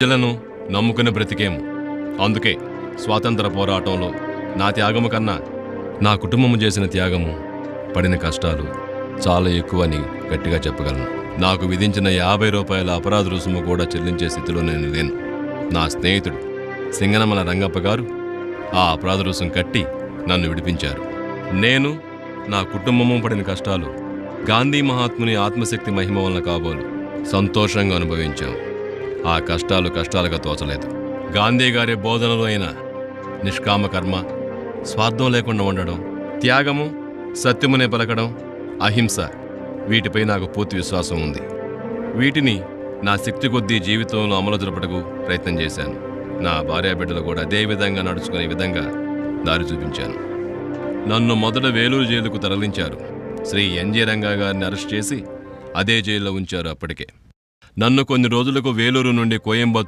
ప్రజలను నమ్ముకుని బ్రతికేము. అందుకే స్వాతంత్ర పోరాటంలో నా త్యాగము కన్నా నా కుటుంబము చేసిన త్యాగము, పడిన కష్టాలు చాలా ఎక్కువని గట్టిగా చెప్పగలను. నాకు విధించిన 50 రూపాయల అపరాధ రుసుము కూడా చెల్లించే స్థితిలో నేను లేను. నా స్నేహితుడు సింగనమల రంగప్ప గారు ఆ అపరాధ రుసుము కట్టి నన్ను విడిపించారు. నేను, నా కుటుంబము పడిన కష్టాలు గాంధీ మహాత్ముని ఆత్మశక్తి మహిమ వలన కాబోలు సంతోషంగా అనుభవించాం. ఆ కష్టాలు కష్టాలుగా తోచలేదు. గాంధీ గారి బోధనలు అయిన నిష్కామ కర్మ, స్వార్థం లేకుండా ఉండడం, త్యాగము, సత్యమునే పలకడం, అహింస, వీటిపై నాకు పూర్తి విశ్వాసం ఉంది. వీటిని నా శక్తి కొద్దీ జీవితంలో అమలు జరపటకు ప్రయత్నం చేశాను. నా భార్యాబిడ్డలు కూడా అదే విధంగా నడుచుకునే విధంగా దారి చూపించాను. నన్ను మొదట వేలూరు జైలుకు తరలించారు. శ్రీ ఎన్జి రంగా గారిని అరెస్ట్ చేసి అదే జైల్లో ఉంచారు. అప్పటికే నన్ను కొన్ని రోజులకు వేలూరు నుండి కోయంబత్తూరు